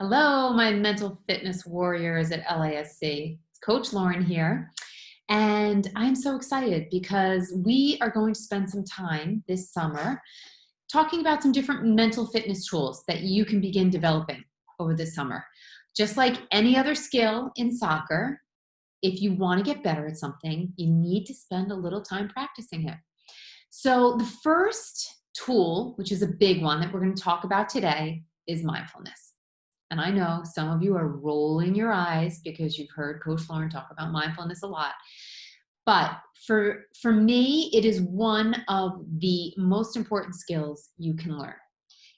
Hello, my mental fitness warriors at LASC. It's Coach Lauren here. And I'm so excited because we are going to spend some time this summer talking about some different mental fitness tools that you can begin developing over this summer. Just like any other skill in soccer, if you want to get better at something, you need to spend a little time practicing it. So the first tool, which is a big one that we're going to talk about today, is mindfulness. And I know some of you are rolling your eyes because you've heard Coach Lauren talk about mindfulness a lot. But for me, it is one of the most important skills you can learn.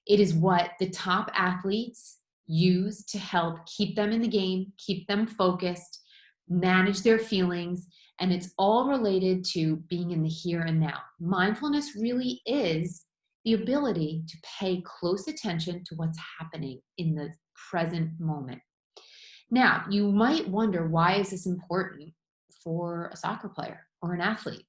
It is what the top athletes use to help keep them in the game, keep them focused, manage their feelings, and it's all related to being in the here and now. Mindfulness really is the ability to pay close attention to what's happening in the present moment. Now, you might wonder, why is this important for a soccer player or an athlete?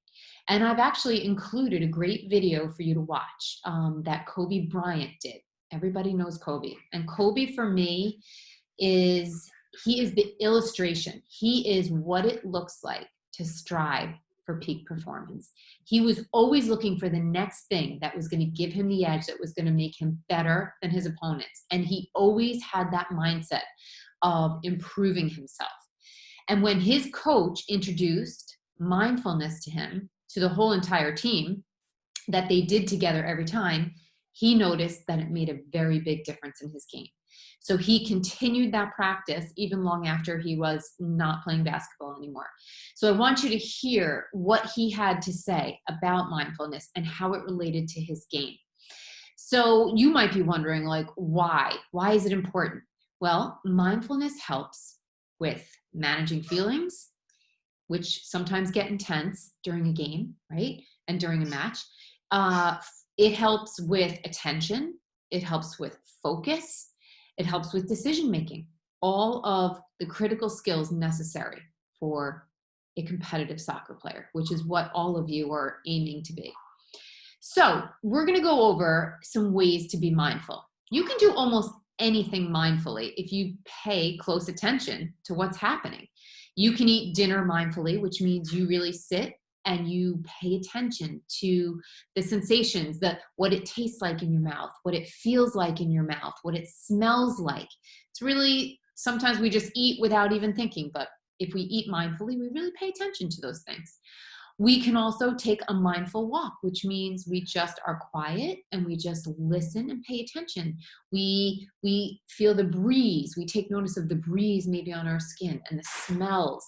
And I've actually included a great video for you to watch that Kobe Bryant did. Everybody knows Kobe. And Kobe, for me, he is the illustration. He is what it looks like to strive for peak performance. He was always looking for the next thing that was going to give him the edge, that was going to make him better than his opponents. And he always had that mindset of improving himself. And when his coach introduced mindfulness to him, to the whole entire team, that they did together every time, he noticed that it made a very big difference in his game. So he continued that practice even long after he was not playing basketball anymore. So I want you to hear what he had to say about mindfulness and how it related to his game. So you might be wondering, like, why? Why is it important? Well, mindfulness helps with managing feelings, which sometimes get intense during a game, right? And during a match. It helps with attention. It helps with focus. It helps with decision making. All of the critical skills necessary for a competitive soccer player, which is what all of you are aiming to be. So we're going to go over some ways to be mindful. You can do almost anything mindfully if you pay close attention to what's happening. You can eat dinner mindfully, which means you really sit and you pay attention to the sensations, what it tastes like in your mouth, what it feels like in your mouth, what it smells like. It's really, sometimes we just eat without even thinking, but if we eat mindfully, we really pay attention to those things. We can also take a mindful walk, which means we just are quiet and we just listen and pay attention. We feel the breeze. We take notice of the breeze maybe on our skin and the smells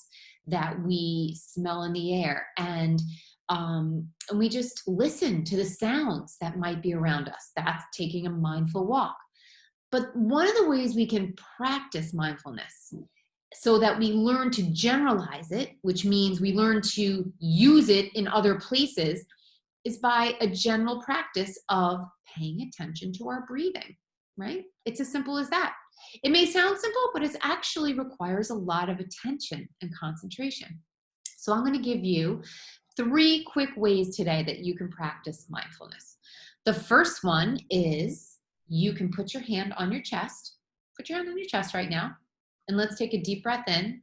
that we smell in the air. And we just listen to the sounds that might be around us. That's taking a mindful walk. But one of the ways we can practice mindfulness so that we learn to generalize it, which means we learn to use it in other places, is by a general practice of paying attention to our breathing, right? It's as simple as that. It may sound simple, but it actually requires a lot of attention and concentration. So I'm going to give you 3 quick ways today that you can practice mindfulness. The first one is you can put your hand on your chest. Put your hand on your chest right now. And let's take a deep breath in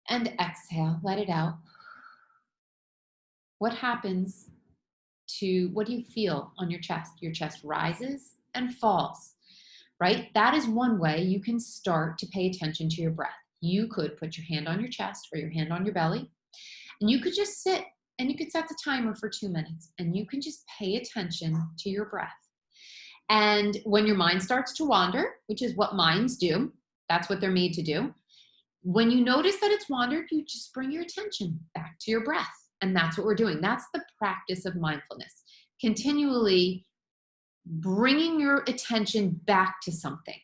and exhale, let it out. What happens what do you feel on your chest? Your chest rises and falls, right? That is one way you can start to pay attention to your breath. You could put your hand on your chest or your hand on your belly, and you could just sit and you could set the timer for 2 minutes and you can just pay attention to your breath. And when your mind starts to wander, which is what minds do, that's what they're made to do. When you notice that it's wandered, you just bring your attention back to your breath. And that's what we're doing. That's the practice of mindfulness. Continually bringing your attention back to something.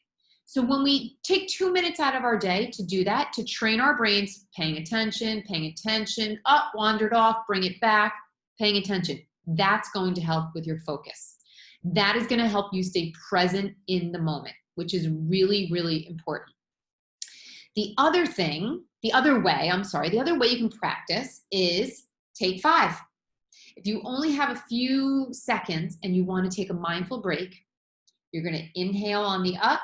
So when we take 2 minutes out of our day to do that, to train our brains, paying attention, wandered off, bring it back, paying attention. That's going to help with your focus. That is going to help you stay present in the moment, which is really, really important. The other way you can practice is take 5. If you only have a few seconds and you want to take a mindful break, You're going to inhale on the up,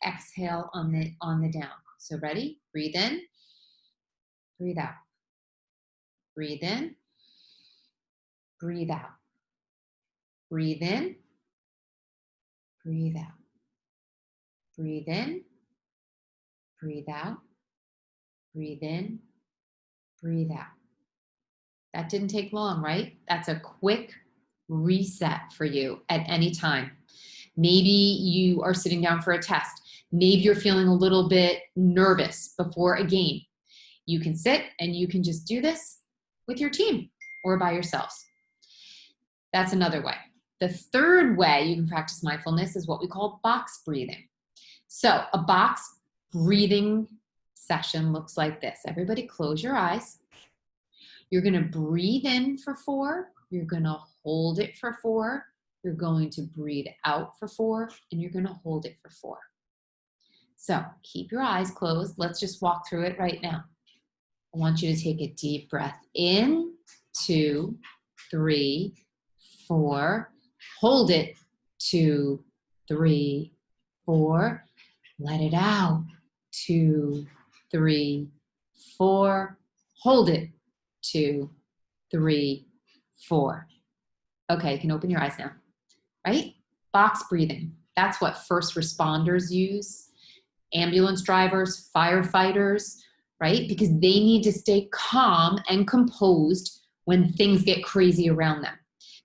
exhale on the down. So ready? Breathe in, breathe out. Breathe in, breathe out. Breathe in, breathe out. Breathe in, breathe out. Breathe in, breathe out. That didn't take long, right? That's a quick reset for you at any time. Maybe you are sitting down for a test. Maybe you're feeling a little bit nervous before a game. You can sit and you can just do this with your team or by yourselves. That's another way. The third way you can practice mindfulness is what we call box breathing. So a box breathing session looks like this. Everybody close your eyes. You're going to breathe in for 4. You're going to hold it for 4. You're going to breathe out for 4. And you're going to hold it for 4. So keep your eyes closed. Let's just walk through it right now. I want you to take a deep breath in, 2, 3, 4. Hold it, 2, 3, 4. Let it out, 2, 3, 4. Hold it, 2, 3, 4. Okay, you can open your eyes now, right? Box breathing. That's what first responders use, ambulance drivers, firefighters, right? Because they need to stay calm and composed when things get crazy around them.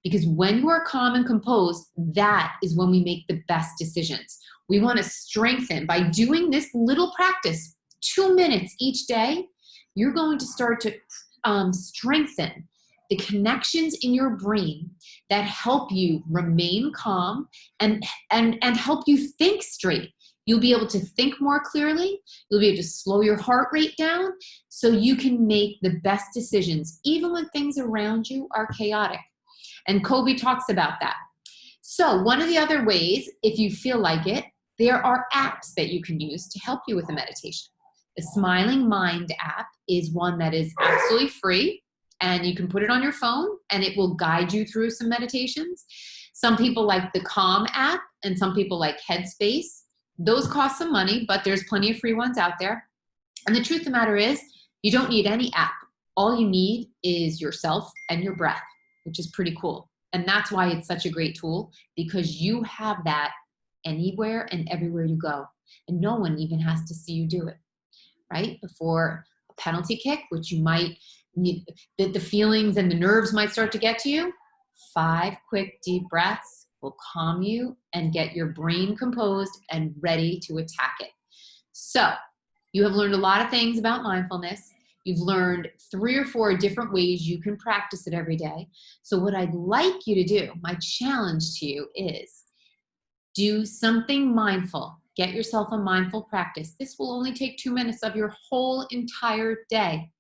Because when you are calm and composed, that is when we make the best decisions. We want to strengthen by doing this little practice, 2 minutes each day. You're going to start to strengthen the connections in your brain that help you remain calm and help you think straight. You'll be able to think more clearly. You'll be able to slow your heart rate down so you can make the best decisions, even when things around you are chaotic. And Kobe talks about that. So one of the other ways, if you feel like it, there are apps that you can use to help you with the meditation. The Smiling Mind app is one that is absolutely free, and you can put it on your phone and it will guide you through some meditations. Some people like the Calm app and some people like Headspace. Those cost some money, but there's plenty of free ones out there. And the truth of the matter is, you don't need any app. All you need is yourself and your breath, which is pretty cool. And that's why it's such a great tool, because you have that anywhere and everywhere you go. And no one even has to see you do it, right? Before a penalty kick, which you might need, the feelings and the nerves might start to get to you, 5 quick deep breaths will calm you and get your brain composed and ready to attack it. So you have learned a lot of things about mindfulness. You've learned 3 or 4 different ways you can practice it every day. So what I'd like you to do, my challenge to you is do something mindful. Get yourself a mindful practice. This will only take 2 minutes of your whole entire day.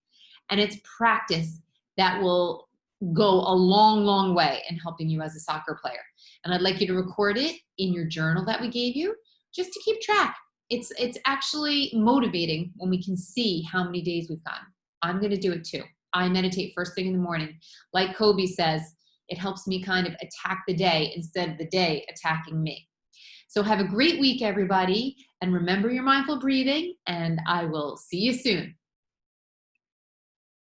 And it's practice that will go a long, long way in helping you as a soccer player. And I'd like you to record it in your journal that we gave you, just to keep track. It's actually motivating when we can see how many days we've gotten. I'm going to do it too. I meditate first thing in the morning. Like Kobe says, it helps me kind of attack the day instead of the day attacking me. So have a great week, everybody. And remember your mindful breathing, and I will see you soon.